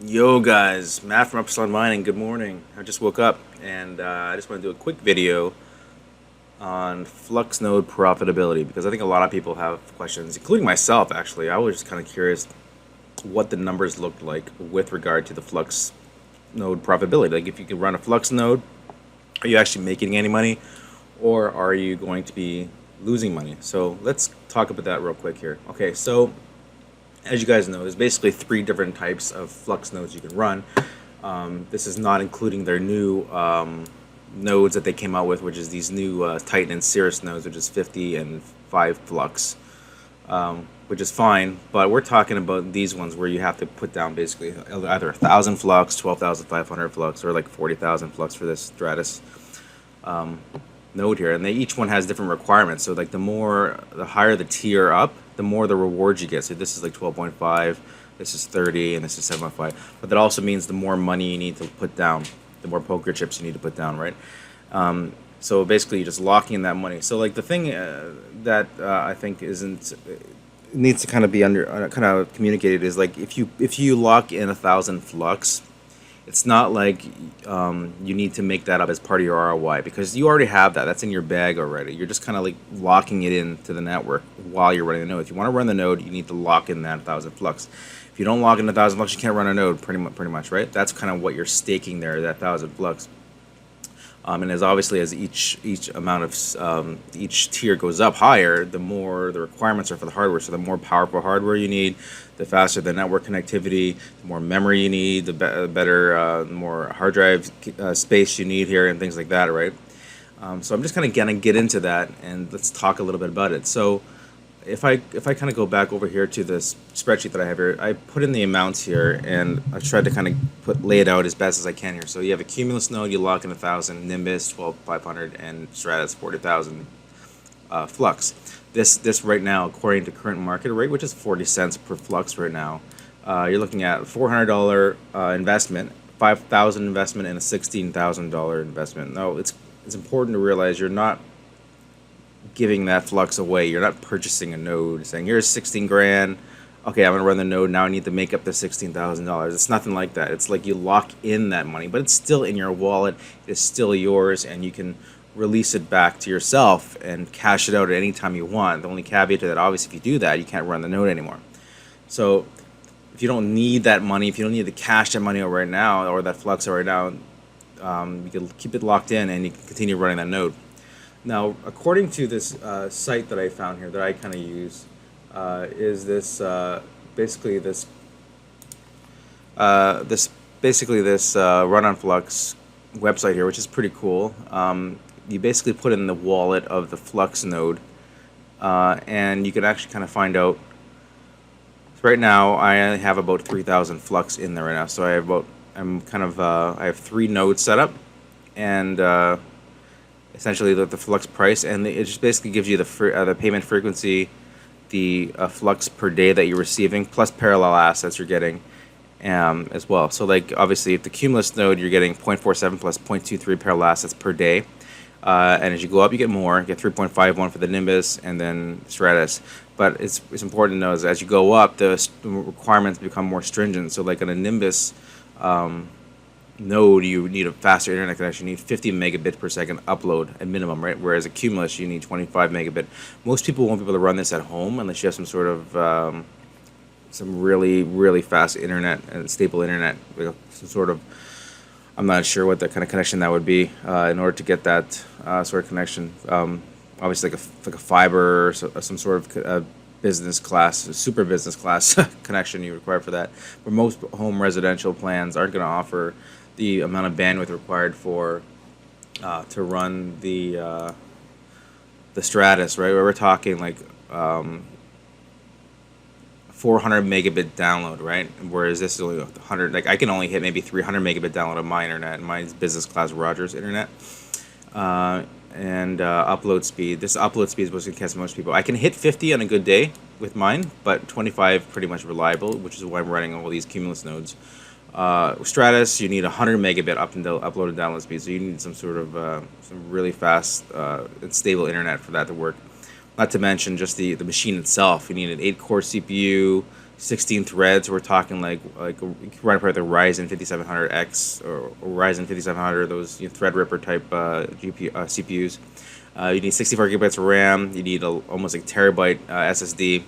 Yo guys, Matt from Upside Mining. Good morning. I just woke up and I just want to do a quick video on Flux Node profitability because I think a lot of people have questions, including myself actually. I was just kind of curious what the numbers looked like with regard to the Flux Node profitability. Like if you could run a Flux node, are you actually making any money or are you going to be losing money? So let's talk about that real quick here. Okay, so as you guys know, there's basically three different types of Flux nodes you can run. This is not including their new nodes that they came out with, which is these new Titan and Cirrus nodes, which is 50 and 5 Flux, which is fine. But we're talking about these ones where you have to put down basically either 1,000 Flux, 12,500 Flux, or like 40,000 Flux for this Stratus node here, and each one has different requirements. So like the higher the tier up, the more the rewards you get. So this is like 12.5, this is 30, and this is 7.5. But that also means the more money you need to put down, the more poker chips you need to put down, right? So basically, you're just locking in that money. So like the thing that I think needs to kind of be kind of communicated is like if you lock in 1,000 Flux, it's not like you need to make that up as part of your ROI because you already have that. That's in your bag already. You're just kind of like locking it into the network while you're running the node. If you want to run the node, you need to lock in that 1,000 Flux. If you don't lock in 1,000 Flux, you can't run a node pretty much, right? That's kind of what you're staking there, that 1,000 Flux. And as obviously as each amount of each tier goes up higher, the more the requirements are for the hardware. So the more powerful hardware you need, the faster the network connectivity, the more memory you need, the better, more hard drive space you need here, and things like that, right? So I'm just kind of gonna get into that, and let's talk a little bit about it. So if I kind of go back over here to this spreadsheet that I have here, I put in the amounts here, and I've tried to kind of lay it out as best as I can here. So you have a Cumulus node, you lock in 1,000, Nimbus 12,500, and Stratus 40,000 Flux. This right now, according to current market rate, which is 40 cents per Flux right now, you're looking at $400 investment, 5,000 investment, and a $16,000 investment. Now it's important to realize you're not giving that Flux away. You're not purchasing a node saying here's 16 grand, okay, I'm gonna run the node, now I need to make up the $16,000. It's nothing like that. It's like you lock in that money, but it's still in your wallet, it's still yours, and you can release it back to yourself and cash it out at any time you want. The only caveat to that, obviously, if you do that, you can't run the node anymore. So if you don't need that money, if you don't need to cash that money out right now, or that Flux out right now, you can keep it locked in and you can continue running that node. Now, according to this site that I found here that I kind of use, is this basically this Run on Flux website here, which is pretty cool. You basically put in the wallet of the Flux node, and you can actually kind of find out. So right now, I have about 3,000 Flux in there right now. So I have I have 3 nodes set up, and essentially the Flux price, and it just basically gives you the payment frequency, the Flux per day that you're receiving, plus parallel assets you're getting as well. So like obviously if the Cumulus node, you're getting 0.47 plus 0.23 parallel assets per day, and as you go up you get more, you get 3.51 for the Nimbus and then Stratus. But it's important to know is as you go up, the requirements become more stringent. So like on a Nimbus node, you need a faster internet connection. You need 50 megabit per second upload at minimum, right? Whereas a Cumulus, you need 25 megabit. Most people won't be able to run this at home unless you have some sort of some really fast internet and stable internet, like some sort of, I'm not sure what the kind of connection that would be in order to get that sort of connection. Obviously like a fiber or some sort of business class, super business class connection you require for that. But most home residential plans aren't going to offer the amount of bandwidth required for to run the Stratus, right? Where we're talking like 400 megabit download, right? Whereas this is only 100. Like I can only hit maybe 300 megabit download on my internet. Mine's business class Rogers internet. And upload speed. This upload speed is supposed to catch most people. I can hit 50 on a good day with mine, but 25 pretty much reliable, which is why I'm running all these Cumulus nodes. Stratus, you need 100 megabit upload and download speed, so you need some sort of some really fast and stable internet for that to work. Not to mention just the machine itself. You need an 8-core CPU, 16 threads. We're talking like you can run probably the Ryzen 5700X or Ryzen 5700, those Threadripper type CPUs. You need 64 gigabytes of RAM. You need almost like terabyte SSD.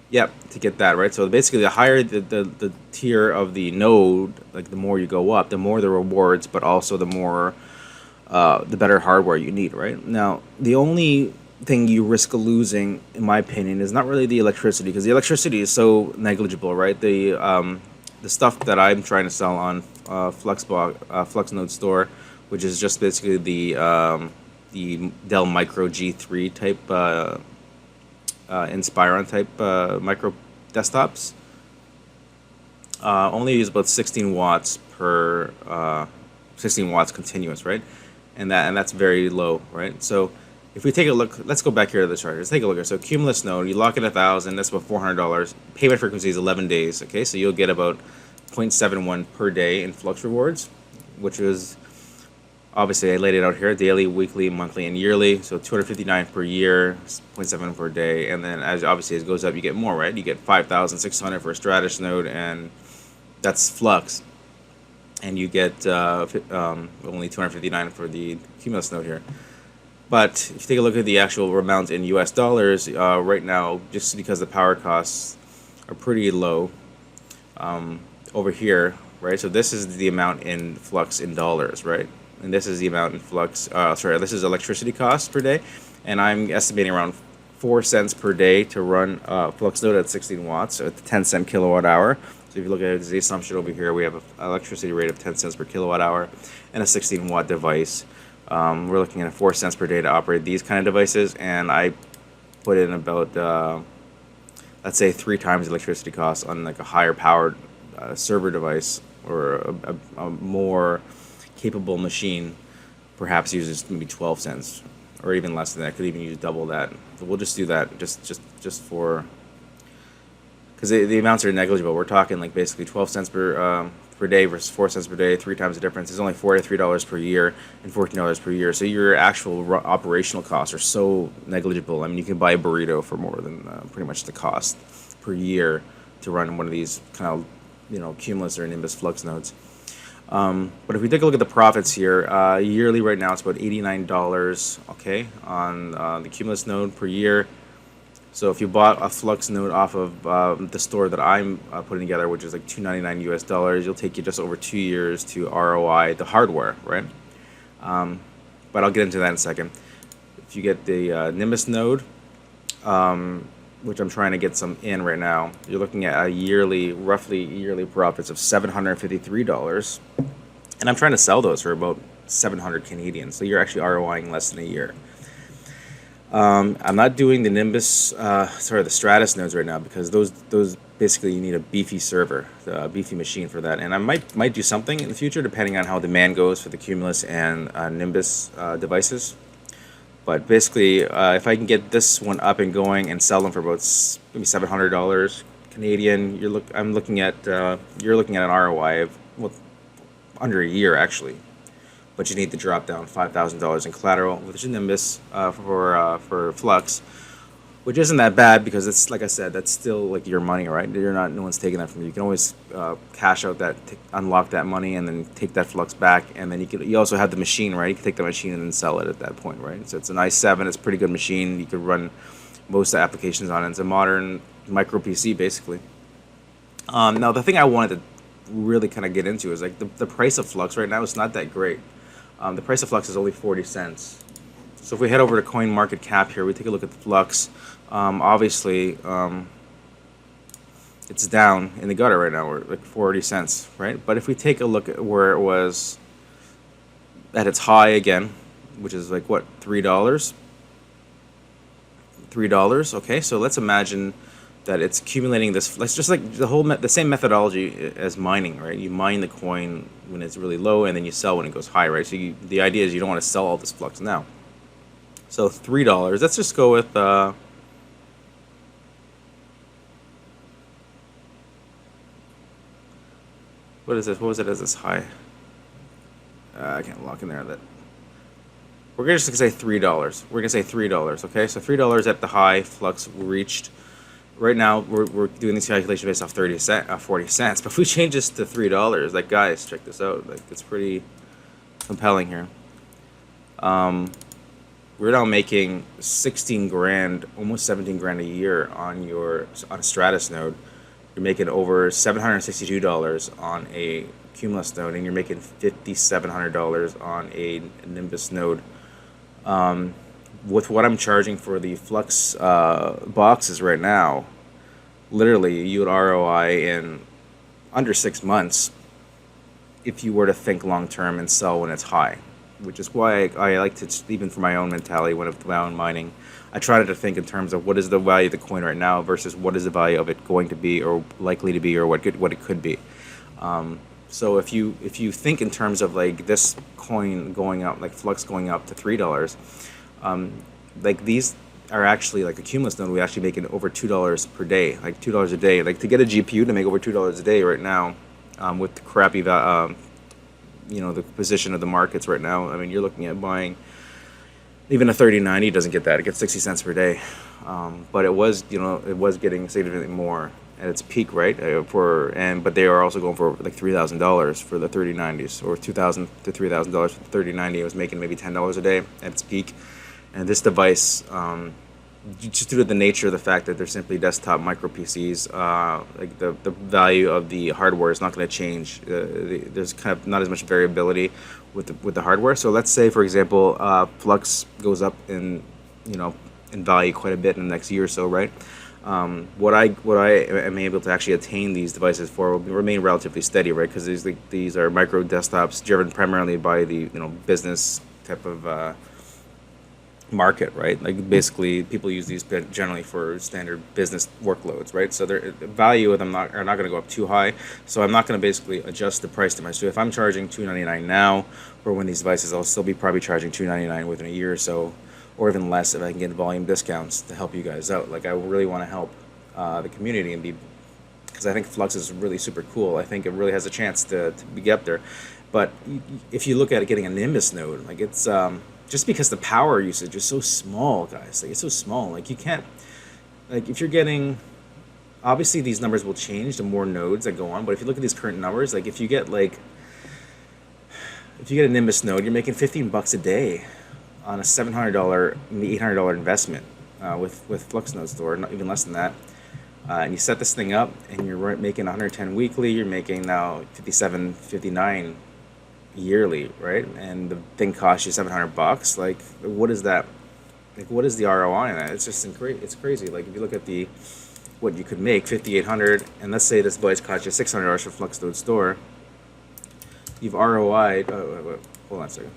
Yep, to get that, right? So basically, the higher the tier of the node, like the more you go up, the more the rewards, but also the better hardware you need, right? Now, the only thing you risk losing, in my opinion, is not really the electricity, because the electricity is so negligible, right? The stuff that I'm trying to sell on FluxNodes store, which is just basically the Dell Micro G3 type Inspiron type micro desktops, only use about 16 watts per 16 watts continuous, right? And that's very low, right? So if we take a look, let's go back here to the chart. Let's take a look here. So cumulus node, you lock in 1,000. That's about $400. Payment frequency is 11 days. Okay, so you'll get about 0.71 per day in Flux rewards, which is obviously I laid it out here: daily, weekly, monthly, and yearly. So 259 per year, 0.7 per day, and then as it goes up, you get more, right? You get 5,600 for a Stratus node, and that's Flux. And you get only 259 for the Cumulus node here. But if you take a look at the actual amount in US dollars, right now, just because the power costs are pretty low over here, right? So this is the amount in Flux in dollars, right? And this is the amount in Flux, this is electricity cost per day. And I'm estimating around 4 cents per day to run Flux node at 16 watts, so at 10-cent kilowatt hour. So if you look at the assumption over here, we have an electricity rate of 10 cents per kilowatt hour and a 16-watt device. We're looking at 4 cents per day to operate these kind of devices, and I put in about, let's say, 3 times electricity costs on like a higher powered server device, or a more capable machine perhaps uses maybe 12 cents or even less than that. Could even use double that. So we'll just do that just for, because the amounts are negligible. We're talking like basically 12 cents per day versus 4 cents per day, 3 times the difference. It's only $43 per year and $14 per year. So your actual operational costs are so negligible. I mean, you can buy a burrito for more than pretty much the cost per year to run one of these kind of Cumulus or Nimbus Flux nodes. But if we take a look at the profits here, yearly right now it's about $89, okay, on the Cumulus node per year. So if you bought a Flux node off of the store that I'm putting together, which is like $299 US, it'll take you just over 2 years to ROI the hardware, right? But I'll get into that in a second. If you get the Nimbus node, which I'm trying to get some in right now, you're looking at a roughly yearly profits of $753, and I'm trying to sell those for about 700 Canadian. So you're actually ROIing less than a year. I'm not doing the Nimbus, the Stratus nodes right now, because those basically you need a beefy server, a beefy machine for that. And I might do something in the future depending on how demand goes for the Cumulus and Nimbus devices. But basically, if I can get this one up and going and sell them for about maybe $700 Canadian, you're looking at an ROI of under a year actually. But you need to drop down $5,000 in collateral with the Nimbus for Flux, which isn't that bad because it's, like I said, that's still like your money, right? No one's taking that from you. You can always cash out that, unlock that money, and then take that Flux back, and then you also have the machine, right? You can take the machine and then sell it at that point, right? So it's an i7, it's a pretty good machine. You could run most of the applications on it. It's a modern micro PC basically. Now the thing I wanted to really kind of get into is like the price of Flux right now is not that great. The price of Flux is only 40 cents. So if we head over to CoinMarketCap here, we take a look at the Flux. Obviously, it's down in the gutter right now. We're like 40 cents, right? But if we take a look at where it was at its high again, which is like what, $3? $3. Okay, so let's imagine that it's accumulating this. Let's just like the same methodology as mining, right? You mine the coin when it's really low, and then you sell when it goes high, right? So the idea is you don't want to sell all this Flux now. So $3. Let's just go with what is this? What was it as this high? I can't lock in there. we're just gonna say $3. We're gonna say $3. Okay, so $3 at the high Flux reached. Right now, we're doing this calculation based off 40 cents. But if we change this to $3, like guys, check this out. Like it's pretty compelling here. We're now making 16 grand, almost 17 grand a year on a Stratus node. You're making over $762 on a Cumulus node, and you're making $5,700 on a Nimbus node. With what I'm charging for the Flux boxes right now, literally you would ROI in under 6 months if you were to think long term and sell when it's high, which is why I like to, even for my own mentality when I'm my own mining, I try to think in terms of what is the value of the coin right now versus what is the value of it going to be or likely to be or what it could be. So if you think in terms of like this coin going up, like Flux going up to $3, like these are actually like a Cumulus node. We actually making over $2 per day, like $2 a day. Like to get a GPU to make over $2 a day right now, with the crappy, the position of the markets right now. I mean, you're looking at buying even a 3090 doesn't get that. It gets 60 cents per day, but it was getting significantly more at its peak, right? But they are also going for like $3,000 for the 3090s, or $2,000 to $3,000 for the 3090. It was making maybe $10 a day at its peak, and this device, just due to the nature of the fact that they're simply desktop micro PCs, like the value of the hardware is not going to change. There's kind of not as much variability with the hardware. So let's say, for example, Flux goes up in value quite a bit in the next year or so, right? What I am able to actually attain these devices for will remain relatively steady, right? Because these are micro desktops driven primarily by the business type of market, right? Like basically people use these generally for standard business workloads, right? So the value of them are not going to go up too high, so I'm not going to basically adjust the price to my. So if I'm charging $299 now for one of these devices, I'll still be probably charging $299 within a year or so, or even less if I can get volume discounts to help you guys out. Like I really want to help the community because I think Flux is really super cool. I think it really has a chance to be up there. But if you look at it getting a Nimbus node, like it's just because the power usage is so small, guys. Like it's so small. Like you can't, like if you're getting, obviously these numbers will change the more nodes that go on. But if you look at these current numbers, like if you get a Nimbus node, you're making $15 a day on a $700, $800 investment with Flux Nodes Store, not even less than that. And you set this thing up, and you're making 110 weekly. You're making now 57, 59 yearly, right? And the thing costs you $700. Like, what is that? Like, what is the ROI on that? It's just it's crazy. Like, if you look at what you could make, 5,800, and let's say this device costs you $600 for Flux Nodes Store, you've ROI'd. Hold on a second.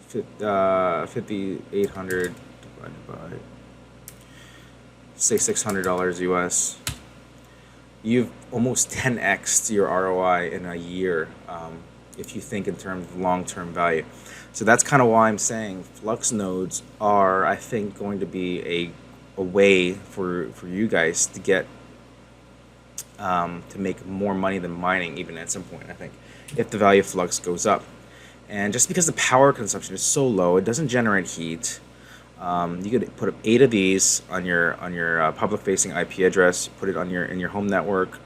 5,800 divided by, say, $600 US. You've almost 10x'd your ROI in a year, if you think in terms of long-term value. So that's kind of why I'm saying Flux nodes are, I think, going to be a way for you guys to get to make more money than mining, even at some point, I think, if the value of Flux goes up. And just because the power consumption is so low, it doesn't generate heat. You could put up 8 of these on your public-facing IP address. Put it on in your home network.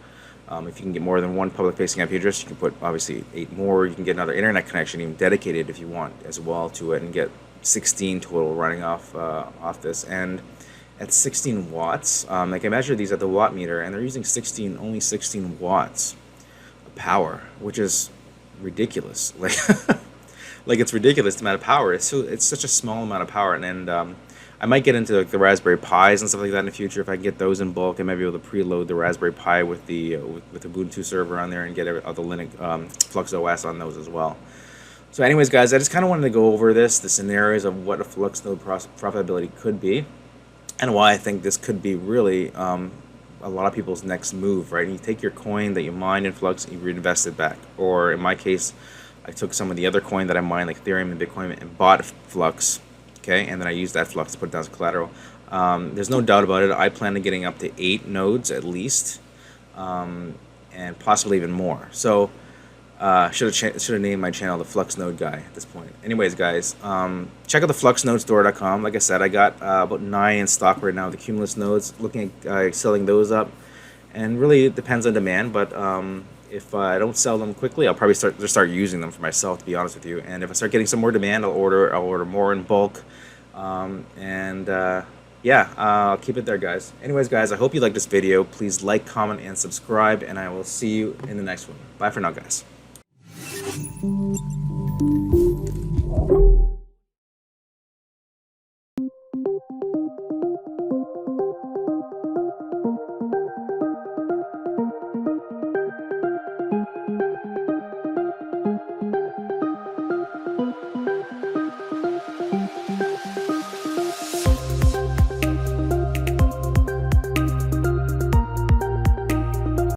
If you can get more than one public-facing IP address, you can put obviously 8 more. You can get another internet connection, even dedicated if you want, as well to it, and get 16 total running off this. And at 16 watts, like I measured these at the watt meter, and they're using only 16 watts of power, which is ridiculous. Like it's ridiculous the amount of power. It's such a small amount of power, and I might get into like the Raspberry Pis and stuff like that in the future if I can get those in bulk. I might be able to preload the Raspberry Pi with the Ubuntu server on there and get all the Linux Flux OS on those as well. So, anyways, guys, I just kind of wanted to go over the scenarios of what a Flux node profitability could be, and why I think this could be really a lot of people's next move. Right? And you take your coin that you mine in Flux and you reinvest it back, or in my case, I took some of the other coin that I mined, like Ethereum and Bitcoin, and bought Flux, okay? And then I used that Flux to put it down as collateral. There's no doubt about it. I plan on getting up to 8 nodes at least, and possibly even more. So Should have named my channel the Flux Node guy at this point. Anyways, guys, check out the FluxNodeStore.com. Like I said, I got about 9 in stock right now. The cumulus nodes. Looking at selling those up, and really it depends on demand. But if I don't sell them quickly, I'll probably start using them for myself. To be honest with you, and if I start getting some more demand, I'll order more in bulk. Yeah, I'll keep it there, guys. Anyways, guys, I hope you liked this video. Please like, comment, and subscribe, and I will see you in the next one. Bye for now, guys.